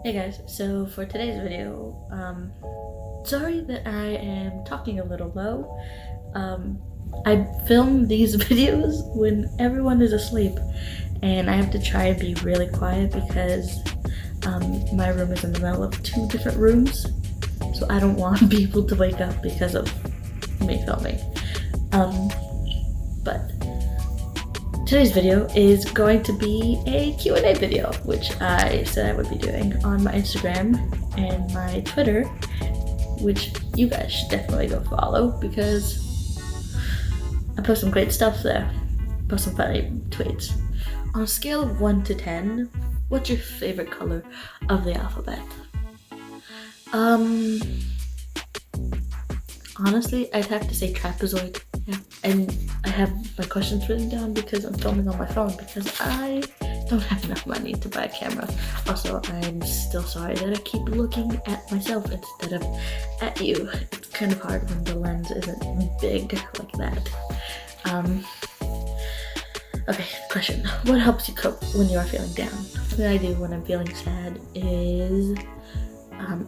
Hey guys, so for today's video, sorry that I am talking a little low. I film these videos when everyone is asleep, and I have to try and be really quiet because my room is in the middle of two different rooms, so I don't want people to wake up because of me filming. But today's video is going to be a Q&A video, which I said I would be doing on my Instagram and my Twitter, which you guys should definitely go follow because I post some great stuff there. Post some funny tweets. On a scale of 1 to 10, what's your favorite color of the alphabet? Honestly, I'd have to say trapezoid. Yeah. And I have my questions written down because I'm filming on my phone because I don't have enough money to buy a camera. Also, I'm still sorry that I keep looking at myself instead of at you. It's kind of hard when the lens isn't big like that. Okay, question. What helps you cope when you are feeling down? What I do when I'm feeling sad is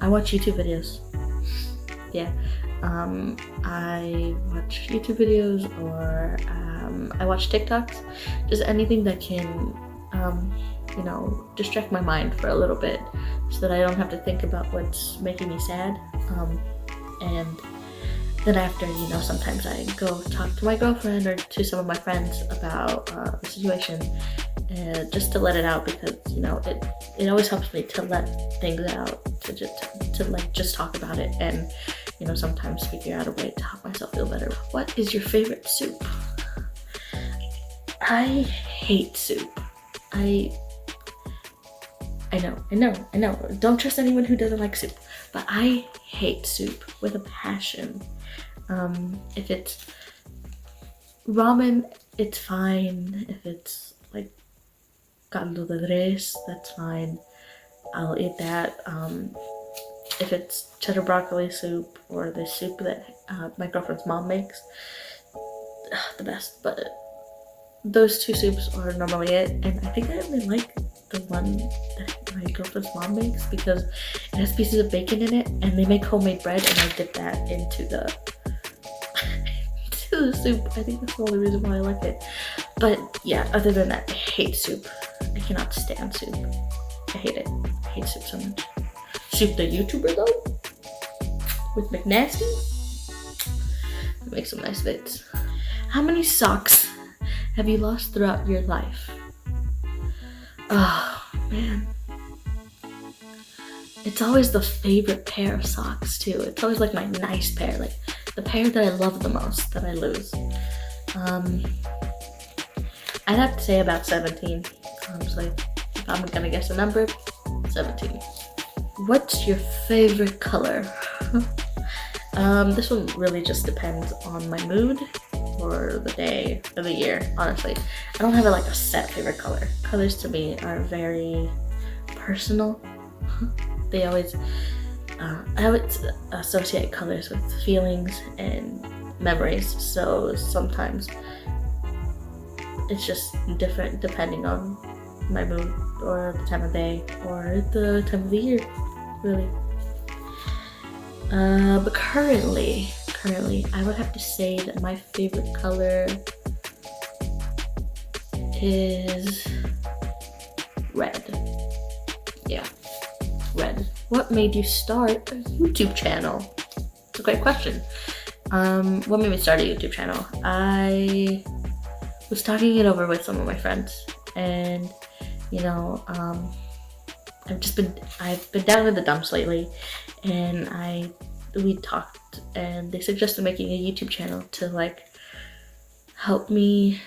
I watch YouTube videos. Yeah. I watch YouTube videos or I watch TikToks, just anything that can, distract my mind for a little bit so that I don't have to think about what's making me sad. And then after, sometimes I go talk to my girlfriend or to some of my friends about the situation, just to let it out because, it always helps me to let things out, to just talk about it and sometimes figure out a way to help myself feel better. What is your favorite soup? I hate soup. I know. Don't trust anyone who doesn't like soup, but I hate soup with a passion. If it's ramen, it's fine. If it's like caldo de res, that's fine. I'll eat that. If it's cheddar broccoli soup or the soup that my girlfriend's mom makes, the best. But those two soups are normally it, and I think I only like the one that my girlfriend's mom makes because it has pieces of bacon in it, and they make homemade bread, and I dip that into the soup. I think that's the only reason why I like it. But yeah, other than that, I hate soup. I cannot stand soup. I hate it. I hate soup so much. Soup the YouTuber though, with McNasty, make some nice bits. How many socks have you lost throughout your life? Oh man, it's always the favorite pair of socks too. It's always like my nice pair, like the pair that I love the most that I lose. I'd have to say about 17, honestly. If I'm gonna guess a number, 17. What's your favorite color? This one really just depends on my mood or the day of the year, honestly. I don't have a set favorite color. Colors to me are very personal. They always, I would associate colors with feelings and memories, so sometimes it's just different depending on my mood or the time of day or the time of the year, really. But currently, I would have to say that my favorite color is red. Yeah, red. What made you start a YouTube channel? It's a great question. What made me start a YouTube channel? I was talking it over with some of my friends, and I've been down in the dumps lately, and we talked, and they suggested making a YouTube channel to help me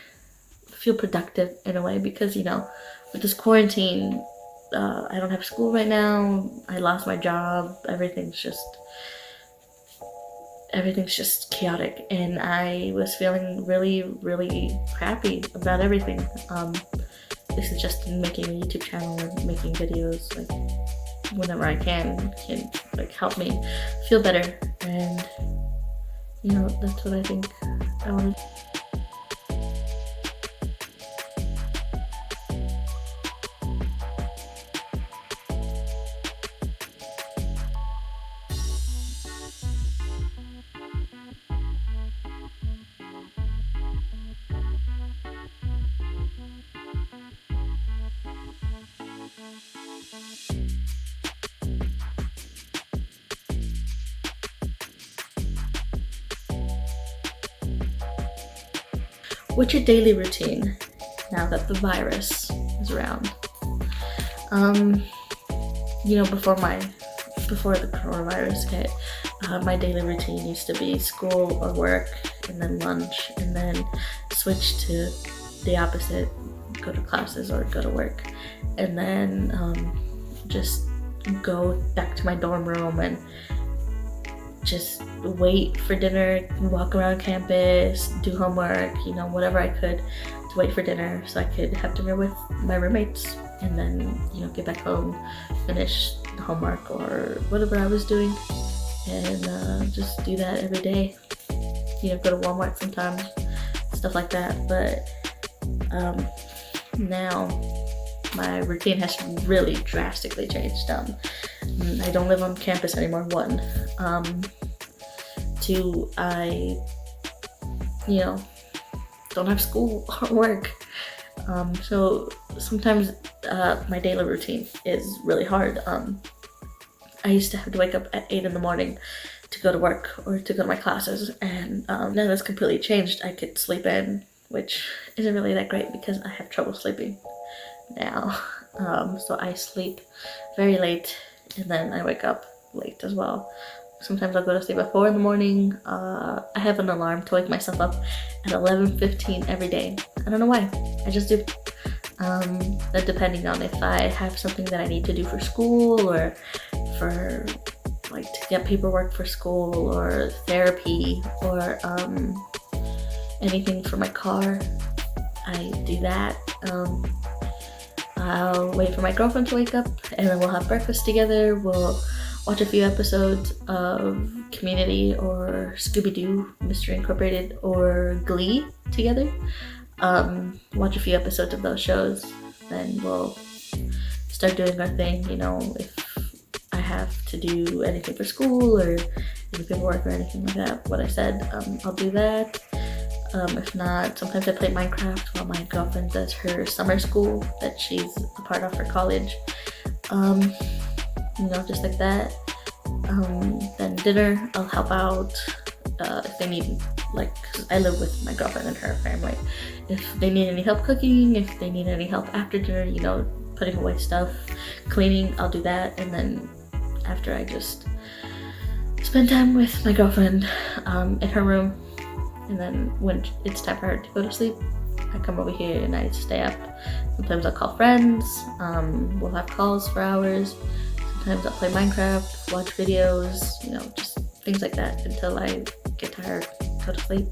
feel productive in a way because with this quarantine, I don't have school right now. I lost my job. Everything's just chaotic, and I was feeling really, really crappy about everything. They suggested making a YouTube channel and making videos whenever I can help me feel better, and that's what I think I want to What's your daily routine now that the virus is around? You know, before the coronavirus hit, my daily routine used to be school or work, and then lunch, and then switch to the opposite, go to classes or go to work, and then just go back to my dorm room and just wait for dinner, walk around campus, do homework, you know, whatever I could to wait for dinner so I could have dinner with my roommates, and then, you know, get back home, finish the homework or whatever I was doing, and just do that every day. You know, go to Walmart sometimes, stuff like that. But now my routine has really drastically changed. I don't live on campus anymore, one. Two, I, you know, don't have school or work. So sometimes my daily routine is really hard. I used to have to wake up at 8 in the morning to go to work or to go to my classes, and now that's completely changed. I could sleep in, which isn't really that great because I have trouble sleeping now. So I sleep very late, and then I wake up late as well. Sometimes I'll go to sleep at 4 in the morning. I have an alarm to wake myself up at 11:15 every day. I don't know why, I just do. That depending on if I have something that I need to do for school, or for like to get paperwork for school, or therapy, or anything for my car, I do that. I'll wait for my girlfriend to wake up, and then we'll have breakfast together. We'll watch a few episodes of Community or Scooby-Doo, Mystery Incorporated, or Glee together. Watch a few episodes of those shows, then we'll start doing our thing. You know, if I have to do anything for school or any paperwork or anything like that, what I said, I'll do that. If not, sometimes I play Minecraft while my girlfriend does her summer school that she's a part of for college. You know, just like that. Then dinner, I'll help out if they need, like, 'cause I live with my girlfriend and her family. If they need any help cooking, if they need any help after dinner, you know, putting away stuff, cleaning, I'll do that. And then after, I just spend time with my girlfriend in her room. And then when it's time for her to go to sleep, I come over here and I stay up. Sometimes I'll call friends, we'll have calls for hours. Sometimes I'll play Minecraft, watch videos, you know, just things like that until I get tired, go to sleep.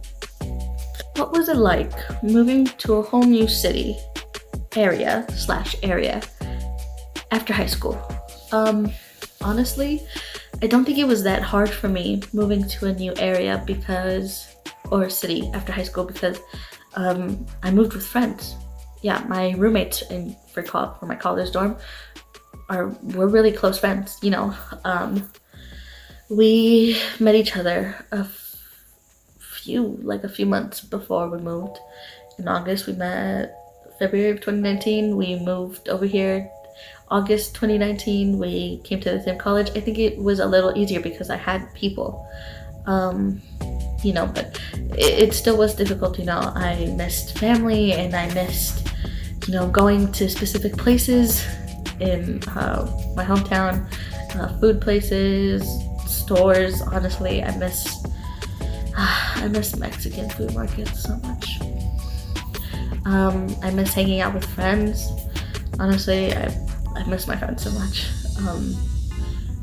What was it like moving to a whole new city, area after high school? Honestly, I don't think it was that hard for me moving to a new area or city after high school, because I moved with friends. Yeah, my roommates for my college dorm we're really close friends, you know. We met each other a few months before we moved. In August, we met. February of 2019, we moved over here. August 2019, we came to the same college. I think it was a little easier because I had people, you know, but it still was difficult, you know. I missed family, and I missed, you know, going to specific places in my hometown, food places, stores. Honestly, I miss Mexican food markets so much. I miss hanging out with friends. Honestly, I miss my friends so much.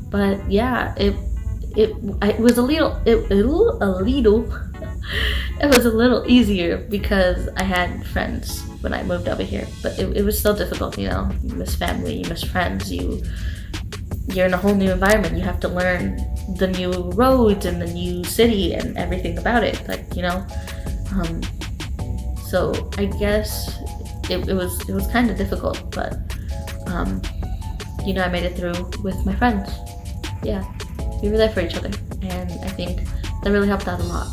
But yeah, it was a little it was a little easier because I had friends when I moved over here, but it was still difficult, you know. You miss family, you miss friends, you're in a whole new environment. You have to learn the new roads and the new city and everything about it, like, you know. So I guess it was kind of difficult, but you know, I made it through with my friends. Yeah, we were there for each other, and I think that really helped out a lot.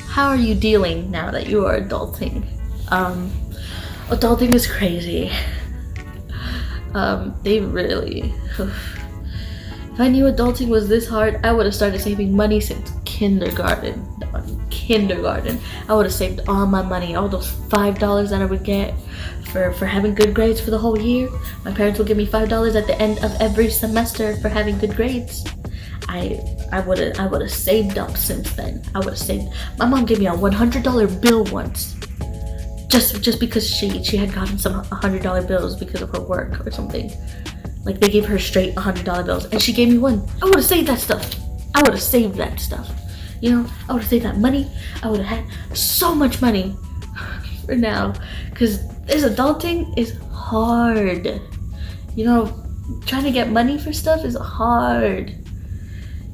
How are you dealing now that you are adulting? Adulting is crazy. They really... If I knew adulting was this hard, I would have started saving money since kindergarten. Kindergarten. I would have saved all my money, all those $5 that I would get for having good grades for the whole year. My parents would give me $5 at the end of every semester for having good grades. I would have saved up since then. I would have saved. My mom gave me a $100 bill once, just because she had gotten some $100 bills because of her work or something. Like they gave her straight $100 bills, and she gave me one. I would have saved that stuff. I would have saved that stuff. You know, I would have saved that money. I would have had so much money for now, because this adulting is hard. You know, trying to get money for stuff is hard.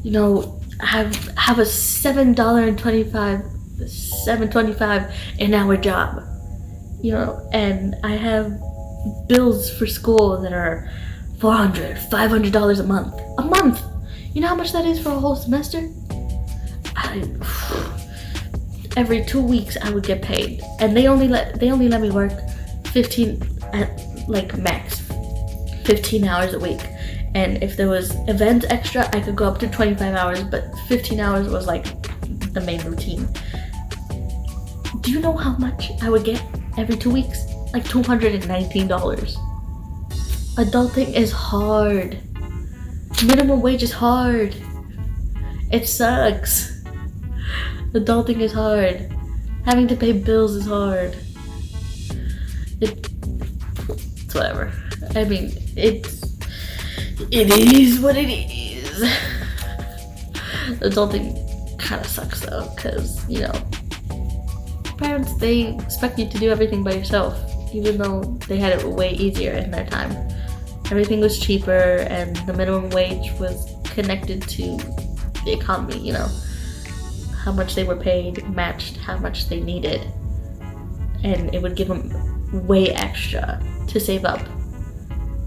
You know, have a $7.25 an hour job. You know, and I have bills for school that are $400, $500 a month. A month. You know how much that is for a whole semester? Every 2 weeks I would get paid, and they only let me work 15 at like max 15 hours a week. And if there was events extra, I could go up to 25 hours, but 15 hours was like the main routine. Do you know how much I would get every 2 weeks? Like $219. Adulting is hard. Minimum wage is hard. It sucks. Adulting is hard. Having to pay bills is hard. It's whatever. I mean, it is what it is. Adulting kind of sucks though, because, you know, parents, they expect you to do everything by yourself, even though they had it way easier in their time. Everything was cheaper, and the minimum wage was connected to the economy, you know. How much they were paid matched how much they needed, and it would give them way extra to save up.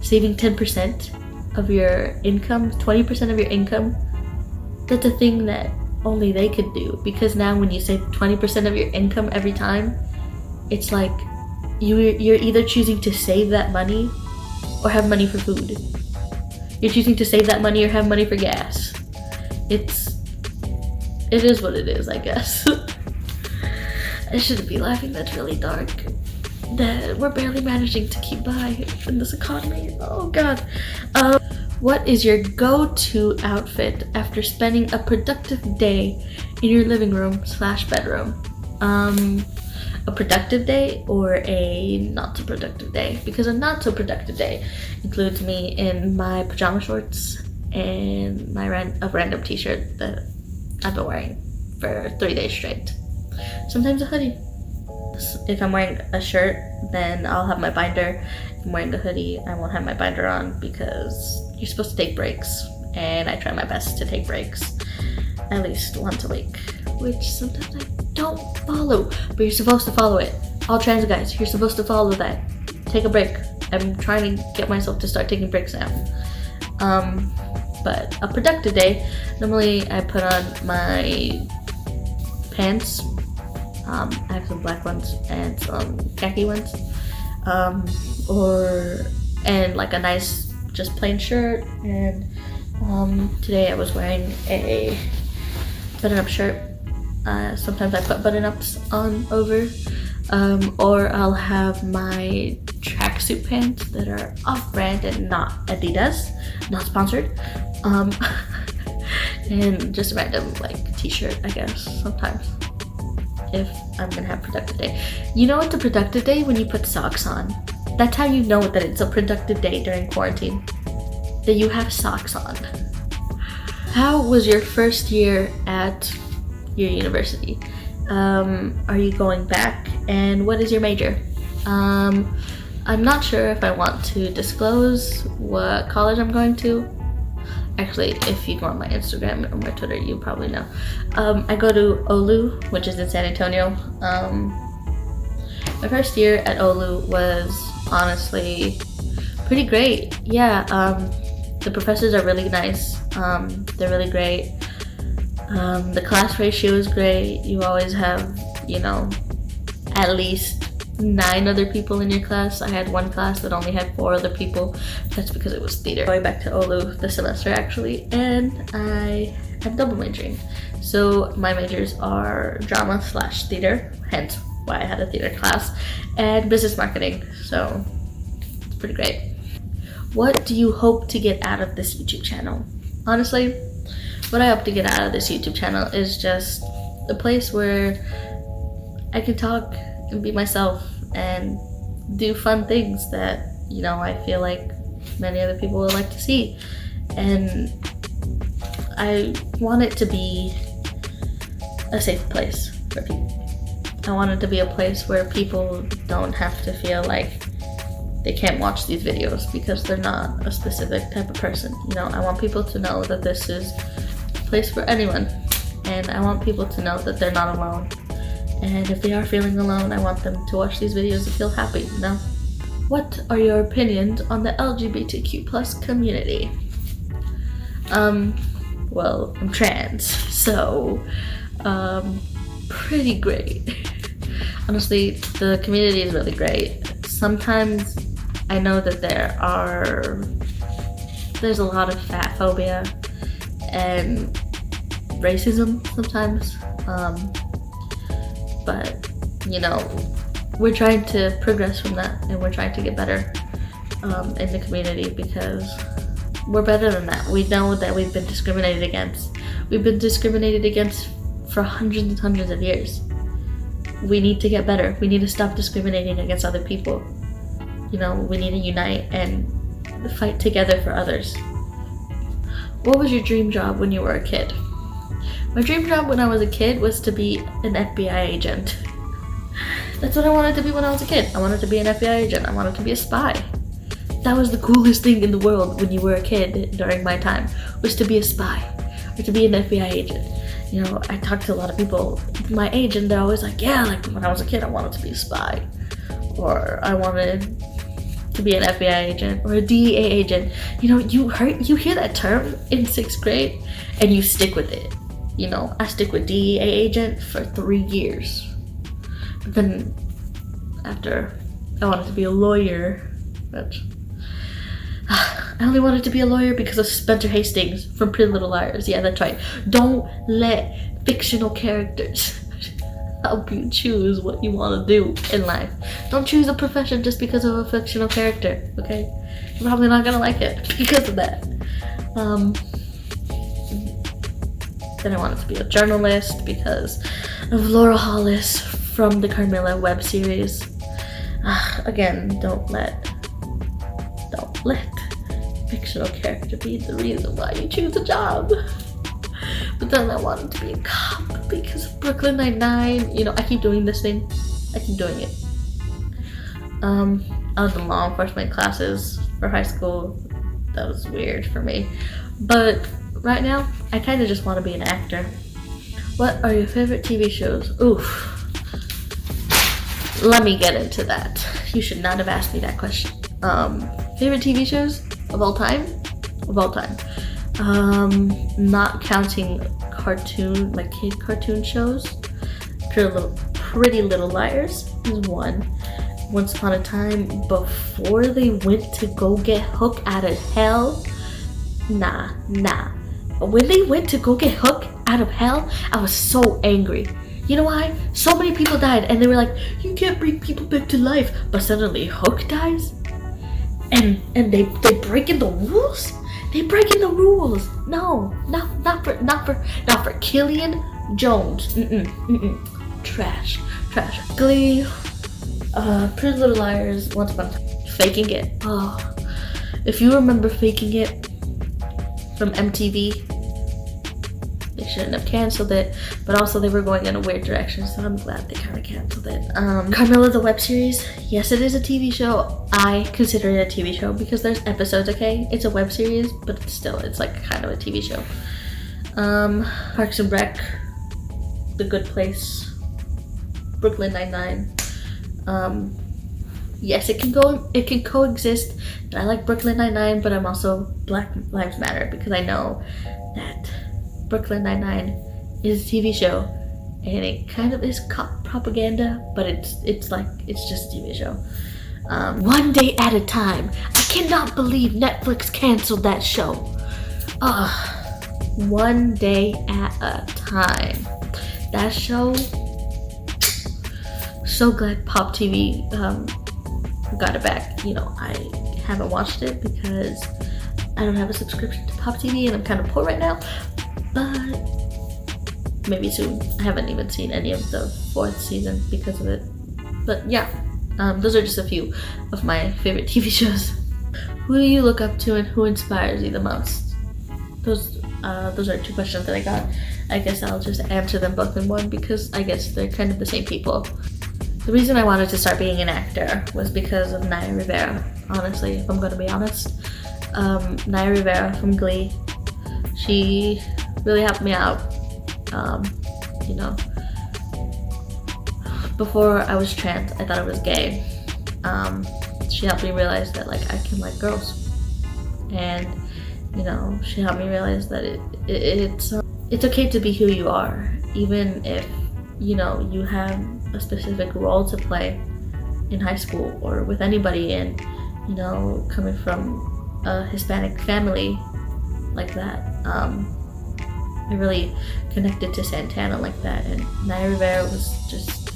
Saving 10% of your income, 20% of your income, that's a thing that only they could do, because now when you save 20% of your income every time, it's like you're either choosing to save that money or have money for food. You're choosing to save that money or have money for gas. It is what it is, I guess. I shouldn't be laughing, that's really dark. That we're barely managing to keep by in this economy. Oh god. What is your go-to outfit after spending a productive day in your living room / bedroom? A productive day or a not so productive day? Because a not so productive day includes me in my pajama shorts and a random t-shirt that I've been wearing for 3 days straight. Sometimes a hoodie. If I'm wearing a shirt, then I'll have my binder. If I'm wearing a hoodie, I won't have my binder on, because you're supposed to take breaks, and I try my best to take breaks at least once a week, which sometimes I don't follow, but you're supposed to follow it. All trans guys, you're supposed to follow that. Take a break. I'm trying to get myself to start taking breaks now. But a productive day, normally I put on my pants. I have some black ones and some khaki ones, and like a nice just plain shirt. And today I was wearing a button-up shirt. Sometimes I put button-ups on over, or I'll have my tracksuit pants that are off-brand and not Adidas, not sponsored, and just a random like t-shirt, I guess, sometimes, if I'm gonna have a productive day. You know it's a productive day when you put socks on. That's how you know that it's a productive day during quarantine, that you have socks on. How was your first year at your university? Are you going back, and what is your major? I'm not sure if I want to disclose what college I'm going to. Actually, if you go on my Instagram or my Twitter, you probably know. I go to OLU, which is in San Antonio. My first year at OLU was honestly pretty great. Yeah, the professors are really nice. They're really great. The class ratio is great. You always have, you know, at least 9 other people in your class. I had one class that only had 4 other people. That's because it was theater. Going back to Olu this semester actually, and I am double majoring. So my majors are drama / theater, hence why I had a theater class, and business marketing. So it's pretty great. What do you hope to get out of this YouTube channel? Honestly, what I hope to get out of this YouTube channel is just a place where I can talk and be myself and do fun things that, you know, I feel like many other people would like to see. And I want it to be a safe place for people. I want it to be a place where people don't have to feel like they can't watch these videos because they're not a specific type of person. You know, I want people to know that this is a place for anyone, and I want people to know that they're not alone. And if they are feeling alone, I want them to watch these videos and feel happy, you know? What are your opinions on the LGBTQ+ community? Well, I'm trans, so pretty great. Honestly, the community is really great. Sometimes I know that there's a lot of fat phobia and racism sometimes, but you know, we're trying to progress from that, and we're trying to get better in the community, because we're better than that. We know that we've been discriminated against. We've been discriminated against for hundreds and hundreds of years. We need to get better. We need to stop discriminating against other people. You know, we need to unite and fight together for others. What was your dream job when you were a kid? My dream job when I was a kid was to be an FBI agent. That's what I wanted to be when I was a kid. I wanted to be an FBI agent. I wanted to be a spy. That was the coolest thing in the world when you were a kid during my time, was to be a spy or to be an FBI agent. You know, I talked to a lot of people my age, and they're always like, yeah, like when I was a kid, I wanted to be a spy, or I wanted to be an FBI agent or a DEA agent. You know, you hear that term in 6th grade and you stick with it. You know, I stick with DEA agent for 3 years. But then after, I wanted to be a lawyer, but I only wanted to be a lawyer because of Spencer Hastings from Pretty Little Liars. Yeah, that's right. Don't let fictional characters help you choose what you want to do in life. Don't choose a profession just because of a fictional character, okay? You're probably not gonna like it because of that. Then I wanted to be a journalist because of Laura Hollis from the Carmilla web series. Again, don't let fictional character be the reason why you choose a job. But then I wanted to be a cop because of Brooklyn Nine-Nine. You know, I keep doing this thing. I keep doing it. I was in law enforcement classes for high school. That was weird for me. But right now, I kind of just want to be an actor. What are your favorite TV shows? Oof. Let me get into that. You should not have asked me that question. Favorite TV shows of all time? Of all time. Not counting kid cartoon shows. Pretty Little Liars is one. Once Upon a Time, before they went to go get Hook out of hell, nah. When they went to go get Hook out of hell, I was so angry. You know why? So many people died, and they were like, you can't bring people back to life. But suddenly Hook dies, and they breaking the rules. They breaking the rules. No, not for Killian Jones. Trash. Glee, Pretty Little Liars, Once Upon a Time, Faking It. Oh, if you remember Faking It from MTV, they shouldn't have canceled it, but also they were going in a weird direction, so I'm glad they kind of canceled it. Carmilla the web series, yes, it is a TV show. I consider it a TV show because there's episodes, okay? It's a web series, but it's like kind of a TV show. Parks and Rec, The Good Place, Brooklyn Nine-Nine. Yes, it can coexist. And I like Brooklyn Nine-Nine, but I'm also Black Lives Matter because I know that Brooklyn Nine-Nine is a TV show and it kind of is cop propaganda, but it's just a TV show. One Day at a Time. I cannot believe Netflix canceled that show. One Day at a Time. That show. So glad Pop TV got it back. You know, I haven't watched it because I don't have a subscription to Pop TV and I'm kind of poor right now. But maybe soon. I haven't even seen any of the 4th season because of it. But yeah, those are just a few of my favorite TV shows. Who do you look up to and who inspires you the most? Those are 2 questions that I got. I guess I'll just answer them both in one because I guess they're kind of the same people. The reason I wanted to start being an actor was because of Naya Rivera, honestly, if I'm going to be honest. Naya Rivera from Glee, she really helped me out. You know, before I was trans, I thought I was gay. She helped me realize that like I can like girls, and you know, she helped me realize that it's okay to be who you are, even if you know you have a specific role to play in high school or with anybody, and you know, coming from a Hispanic family like that, I really connected to Santana like that, and Naya Rivera was just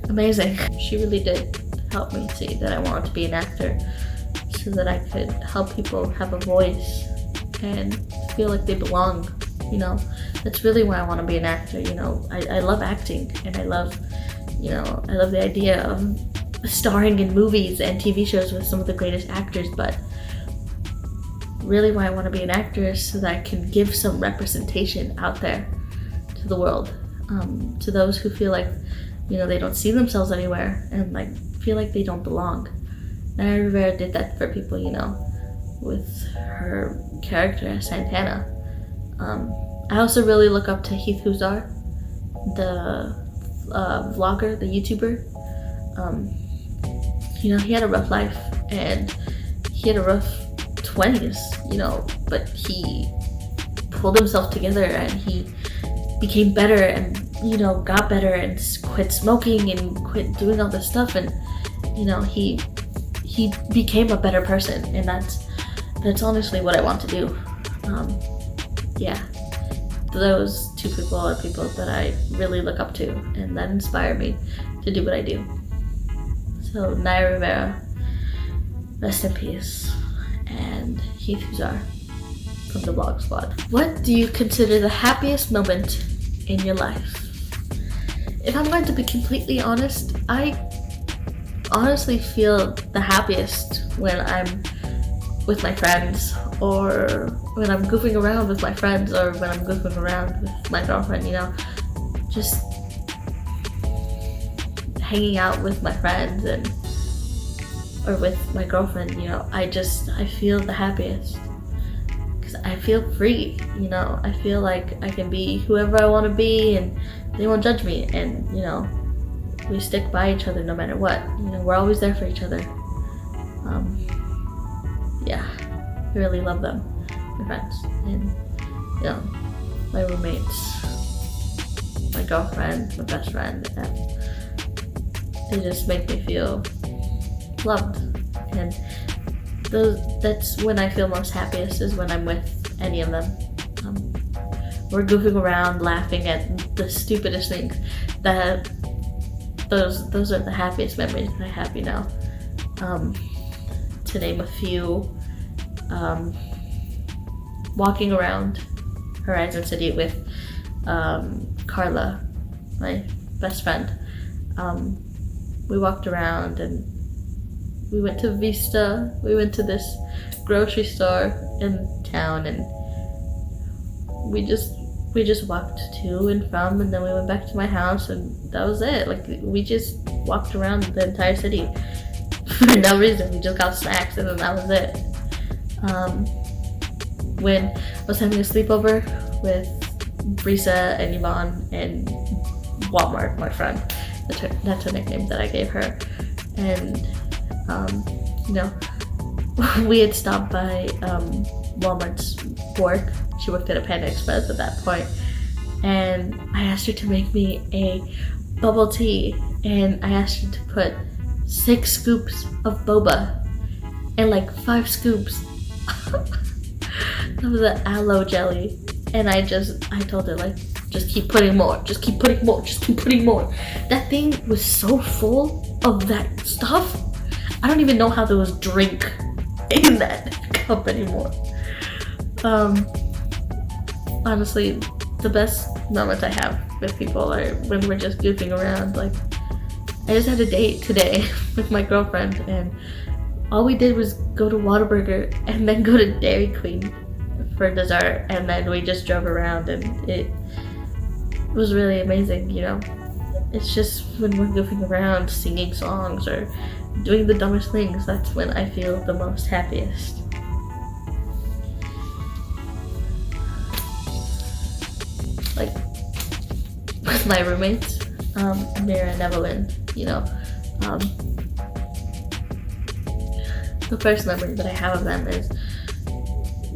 amazing. She really did help me see that I wanted to be an actor so that I could help people have a voice and feel like they belong. You know, that's really why I want to be an actor. You know, I love acting, and I love the idea of starring in movies and TV shows with some of the greatest actors, but really why I want to be an actor is so that I can give some representation out there to the world, to those who feel like, you know, they don't see themselves anywhere and like feel like they don't belong. Naya Rivera did that for people, you know, with her character as Santana. I also really look up to Heath, the vlogger, the YouTuber. You know, he had a rough life and he had a rough 20s, you know, but he pulled himself together and he became better and, you know, got better and quit smoking and quit doing all this stuff, and, you know, he became a better person, and that's honestly what I want to do. Yeah. Those 2 people are people that I really look up to and that inspire me to do what I do. So Naya Rivera, rest in peace, and Heath from the Vlog Squad. What do you consider the happiest moment in your life? If I'm going to be completely honest, I honestly feel the happiest when I'm with my friends, or when I'm goofing around with my friends, or when I'm goofing around with my girlfriend, you know, just hanging out with my friends or with my girlfriend, you know, I feel the happiest because I feel free, you know, I feel like I can be whoever I want to be and they won't judge me, and you know, we stick by each other no matter what, you know, we're always there for each other. Yeah, I really love them, my friends, and you know, my roommates, my girlfriend, my best friend, and they just make me feel loved, and that's when I feel most happiest, is when I'm with any of them. We're goofing around, laughing at the stupidest things. Those are the happiest memories that I have, you know. To name a few, walking around Horizon City with Carla, my best friend. We walked around and we went to Vista. We went to this grocery store in town, and we just walked to and from, and then we went back to my house, and that was it. Like, we just walked around the entire city for no reason. We just got snacks, and then that was it. When I was having a sleepover with Brisa and Yvonne and Walmart, my friend, that's her nickname that I gave her, and you know, we had stopped by Walmart's work. She worked at a Panda Express at that point, and I asked her to make me a bubble tea, and I asked her to put 6 scoops of boba and like 5 scoops of the aloe jelly, and I told her, like, just keep putting more, just keep putting more, just keep putting more. That thing was so full of that stuff. I don't even know how there was drink in that cup anymore. Honestly, the best moments I have with people are when we're just goofing around. Like, I just had a date today with my girlfriend, and all we did was go to Whataburger and then go to Dairy Queen for dessert, and then we just drove around, and it was really amazing, you know. It's just when we're goofing around, singing songs or doing the dumbest things, that's when I feel the most happiest. Like, with my roommates, Amira and Evelyn, you know, the first memory that I have of them is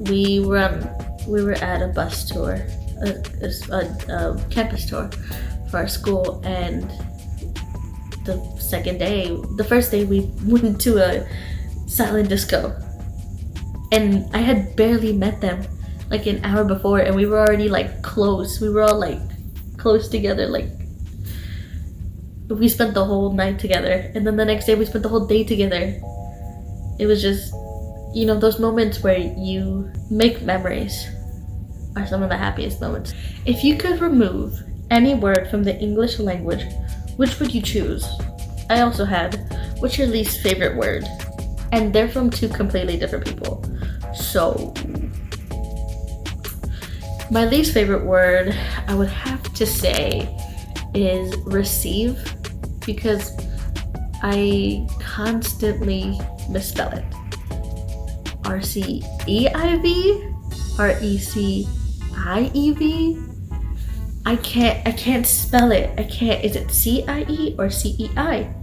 we were at a bus tour, a campus tour for our school, and the first day we went to a silent disco, and I had barely met them like an hour before, and we were already like close. We were all like close together, like we spent the whole night together, and then the next day we spent the whole day together. It was just, you know, those moments where you make memories are some of the happiest moments. If you could remove any word from the English language, which would you choose? I also had, what's your least favorite word? And they're from 2 completely different people. So, my least favorite word, I would have to say, is receive, because I constantly misspell it. RCEIV? RECIEV? I can't spell it. I can't. Is it CIE or CEI?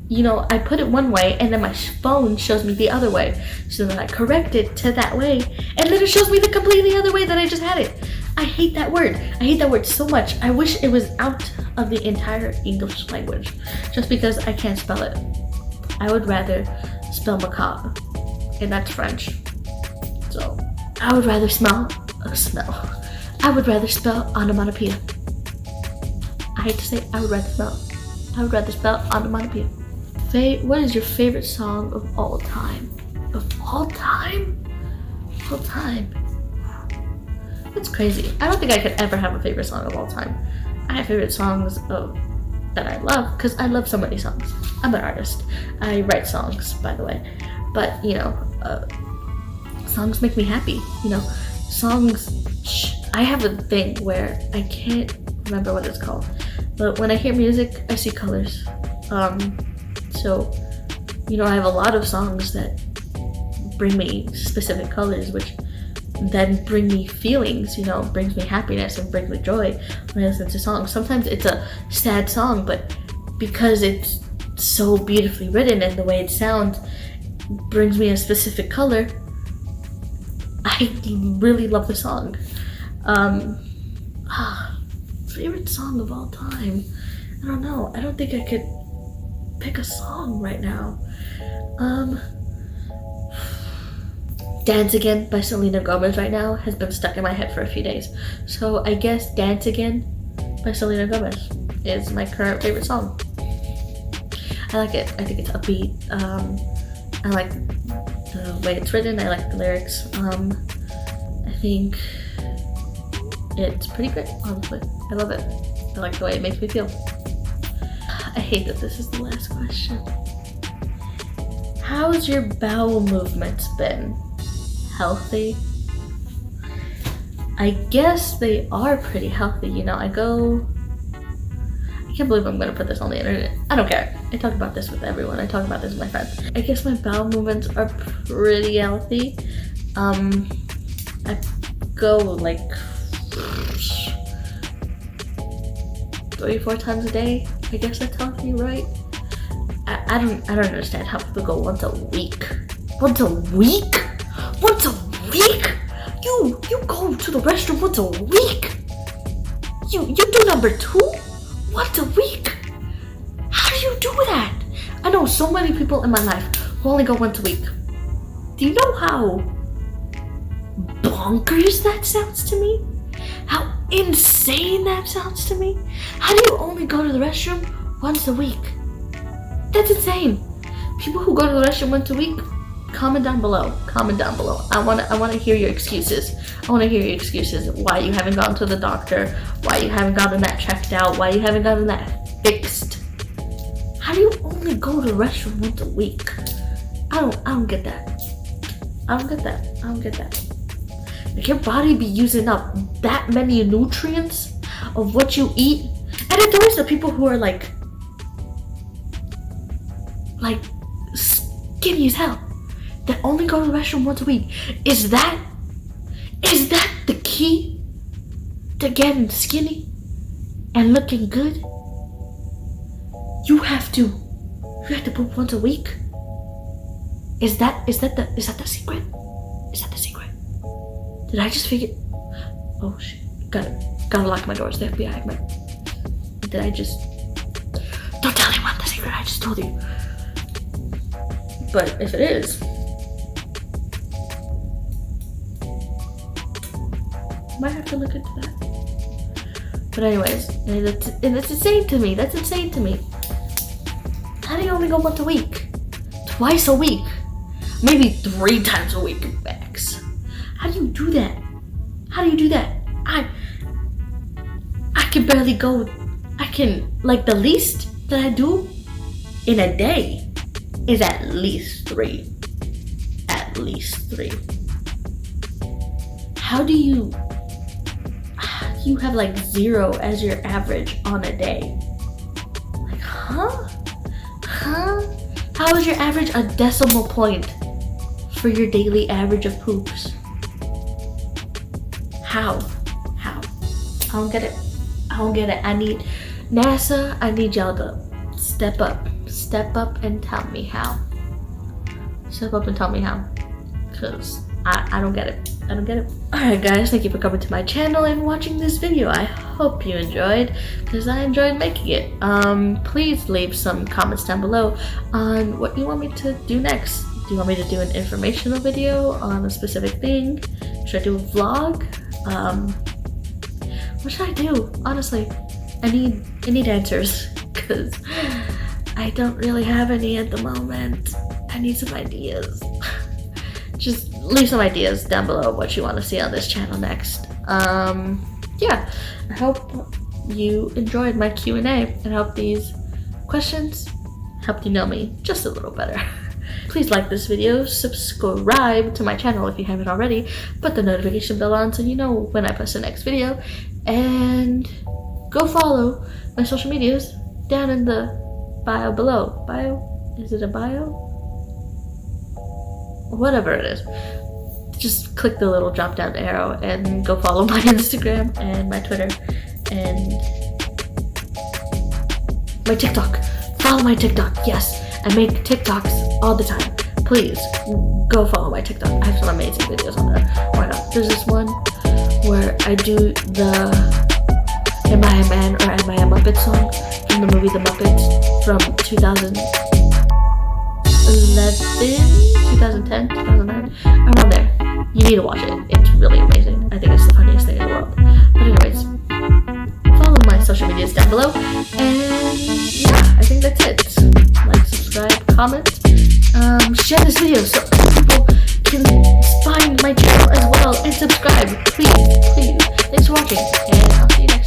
You know, I put it one way and then my phone shows me the other way. So then I correct it to that way, and then it shows me the completely other way that I just had it. I hate that word. I hate that word so much. I wish it was out of the entire English language, just because I can't spell it. I would rather spell macabre, and that's French. So I would rather I would rather spell onomatopoeia. I hate to say it, I would rather spell onomatopoeia. What is your favorite song of all time? Of all time? All time. That's crazy. I don't think I could ever have a favorite song of all time. I have favorite songs that I love, because I love so many songs. I'm an artist. I write songs, by the way. But, you know, songs make me happy. You know, songs, I have a thing where I can't remember what it's called, but when I hear music, I see colors. So, you know, I have a lot of songs that bring me specific colors, which then bring me feelings, you know, brings me happiness and brings me joy when I listen to songs. Sometimes it's a sad song, but because it's so beautifully written and the way it sounds brings me a specific color, I really love the song. Favorite song of all time? I don't know. I don't think I could pick a song right now. Dance Again by Selena Gomez right now has been stuck in my head for a few days. So I guess Dance Again by Selena Gomez is my current favorite song. I like it. I think it's upbeat. I like the way it's written. I like the lyrics. I think it's pretty great, honestly. I love it. I like the way it makes me feel. I hate that this is the last question. How's your bowel movements been? Healthy? I guess they are pretty healthy, you know. I can't believe I'm gonna put this on the internet. I don't care. I talk about this with everyone. I talk about this with my friends. I guess my bowel movements are pretty healthy. I go like 3-4 times a day. I guess that's healthy, right? I don't understand how people go once a week. Once a week? Once a week? You go to the restroom once a week? You do number 2 once a week? How do you do that? I know so many people in my life who only go once a week. Do you know how bonkers that sounds to me? How insane that sounds to me? How do you only go to the restroom once a week? That's insane. People who go to the restroom once a week, comment down below. Comment down below. I wanna hear your excuses. I wanna hear your excuses. Why you haven't gone to the doctor? Why you haven't gotten that checked out? Why you haven't gotten that fixed? How do you only go to the restroom once a week? I don't get that. I don't get that. Like, your body be using up that many nutrients of what you eat, and it's always the people who are like skinny as hell that only go to the restroom once a week. Is that the key to getting skinny and looking good? You have to poop once a week. Is that the secret? Is that the secret? Did I just figure? Oh shit! Gotta lock my doors. The FBI. Did I just? Don't tell anyone the secret I just told you. But if it is, might have to look into that. But anyways, that's insane to me. That's insane to me. How do you only go once a week? Twice a week? Maybe 3 times a week max. How do you do that? I can barely go. The least that I do in a day is at least 3. How do you have like 0 as your average on a day? Like, huh? How is your average a decimal point for your daily average of poops? How? I don't get it. I need NASA. I need y'all to step up and tell me how. Because I don't get it. Alright guys, thank you for coming to my channel and watching this video. I hope you enjoyed, because I enjoyed making it. Please leave some comments down below on what you want me to do next. Do you want me to do an informational video on a specific thing? Should I do a vlog? What should I do? Honestly, I need answers, because I don't really have any at the moment. I need some ideas. Just leave some ideas down below what you want to see on this channel next. Yeah, I hope you enjoyed my Q&A, and I hope these questions helped you know me just a little better. Please like this video, subscribe to my channel if you haven't already, put the notification bell on so you know when I post the next video, and go follow my social medias down in the bio below. Bio? Is it a bio? Whatever it is. Just click the little drop down arrow and go follow my Instagram and my Twitter and my TikTok. Follow my TikTok, yes. I make TikToks all the time. Please go follow my TikTok. I have some amazing videos on there. Why not? There's this one where I do the Am I a Man or Am I a Muppet song from the movie The Muppets from 2011, 2010, 2009, around there. You need to watch it. It's really amazing. I think it's the funniest thing in the world. But anyways, follow my social medias down below, and yeah, I think that's it. Like, subscribe, comment, share this video so other people can find my channel as well and subscribe. Please. Thanks for watching, and I'll see you next time.